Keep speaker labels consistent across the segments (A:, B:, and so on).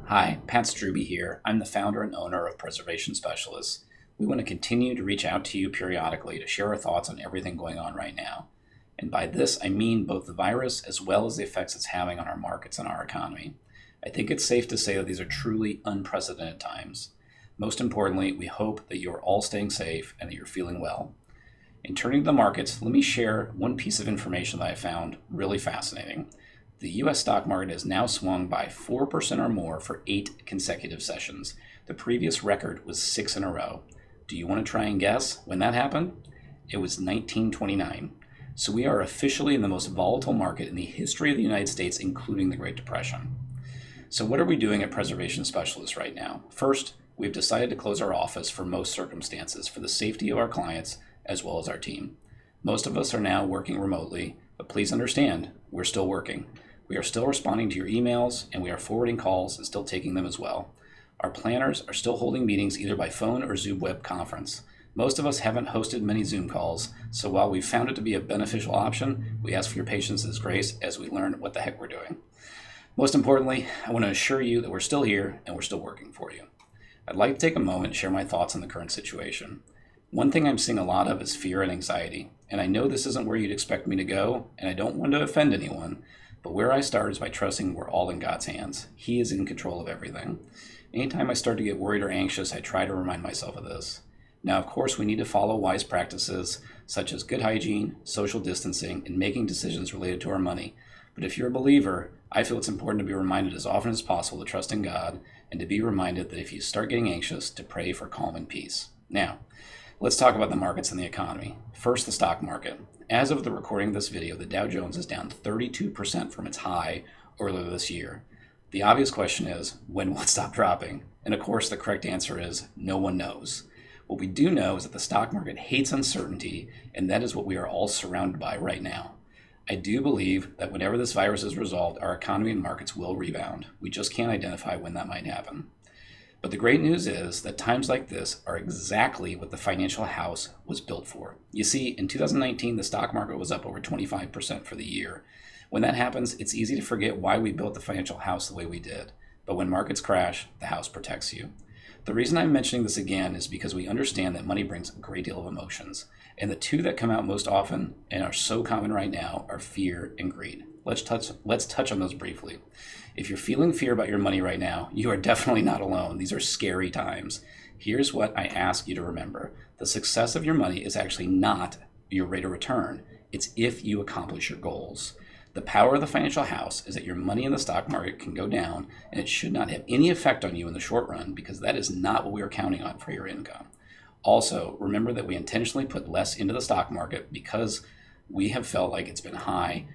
A: Hi, Pat Strubbe here. I'm the founder and owner of Preservation Specialists. We want to continue to reach out to you periodically to share our thoughts on everything going on right now. And by this, I mean both the virus as well as the effects it's having on our markets and our economy. I think it's safe to say that these are truly unprecedented times. Most importantly, we hope that you are all staying safe and that you're feeling well. In turning to the markets, let me share one piece of information that I found really fascinating. The U.S. stock market has now swung by 4% or more for 8 consecutive sessions. The previous record was 6 in a row. Do you want to try and guess when that happened? It was 1929. So we are officially in the most volatile market in the history of the United States, including the Great Depression. So what are we doing at Preservation Specialists right now? First, we've decided to close our office for most circumstances for the safety of our clients as well as our team. Most of us are now working remotely, but please understand, we're still working. We are still responding to your emails, and we are forwarding calls and still taking them as well. Our planners are still holding meetings either by phone or Zoom web conference. Most of us haven't hosted many Zoom calls, so while we've found it to be a beneficial option, we ask for your patience and grace as we learn what the heck we're doing. Most importantly, I want to assure you that we're still here and we're still working for you. I'd like to take a moment and share my thoughts on the current situation. One thing I'm seeing a lot of is fear and anxiety, and I know this isn't where you'd expect me to go, and I don't want to offend anyone, but where I start is by trusting we're all in God's hands. He is in control of everything. Anytime I start to get worried or anxious, I try to remind myself of this. Now, of course, we need to follow wise practices such as good hygiene, social distancing, and making decisions related to our money. But if you're a believer, I feel it's important to be reminded as often as possible to trust in God and to be reminded that if you start getting anxious, to pray for calm and peace. Now, let's talk about the markets and the economy. First, the stock market. As of the recording of this video, the Dow Jones is down 32% from its high earlier this year. The obvious question is, when will it stop dropping? And of course, the correct answer is, no one knows. What we do know is that the stock market hates uncertainty, and that is what we are all surrounded by right now. I do believe that whenever this virus is resolved, our economy and markets will rebound. We just can't identify when that might happen. But the great news is that times like this are exactly what the financial house was built for. You see, in 2019, the stock market was up over 25% for the year. When that happens, it's easy to forget why we built the financial house the way we did. But when markets crash, the house protects you. The reason I'm mentioning this again is because we understand that money brings a great deal of emotions. And the two that come out most often and are so common right now are fear and greed. Let's touch on those briefly. If you're feeling fear about your money right now, you are definitely not alone. These are scary times. Here's what I ask you to remember. The success of your money is actually not your rate of return. It's if you accomplish your goals. The power of the financial house is that your money in the stock market can go down, and it should not have any effect on you in the short run because that is not what we are counting on for your income. Also, remember that we intentionally put less into the stock market because we have felt like it's been high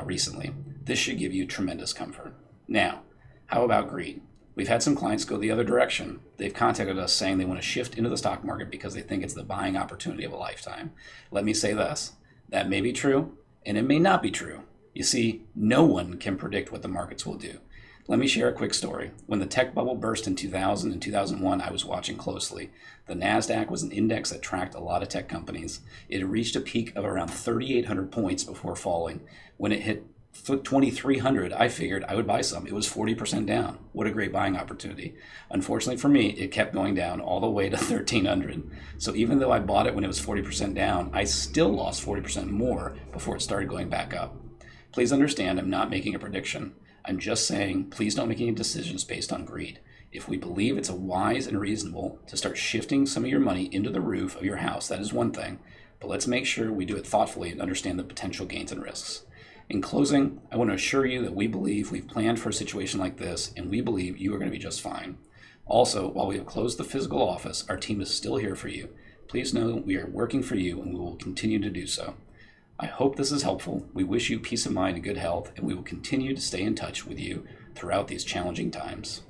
A: recently. This should give you tremendous comfort. Now, how about greed? We've had some clients go the other direction. They've contacted us saying they want to shift into the stock market because they think it's the buying opportunity of a lifetime. Let me say this, that may be true, and it may not be true. You see, no one can predict what the markets will do. Let me share a quick story. When the tech bubble burst in 2000 and 2001, I was watching closely. The NASDAQ was an index that tracked a lot of tech companies. It reached a peak of around 3,800 points before falling. When it hit 2,300, I figured I would buy some. It was 40% down. What a great buying opportunity. Unfortunately for me, it kept going down all the way to 1,300. So even though I bought it when it was 40% down, I still lost 40% more before it started going back up. Please understand, I'm not making a prediction. I'm just saying, please don't make any decisions based on greed. If we believe it's wise and reasonable to start shifting some of your money into the roof of your house, that is one thing, but let's make sure we do it thoughtfully and understand the potential gains and risks. In closing, I want to assure you that we believe we've planned for a situation like this, and we believe you are going to be just fine. Also, while we have closed the physical office, our team is still here for you. Please know we are working for you, and we will continue to do so. I hope this is helpful. We wish you peace of mind and good health, and we will continue to stay in touch with you throughout these challenging times.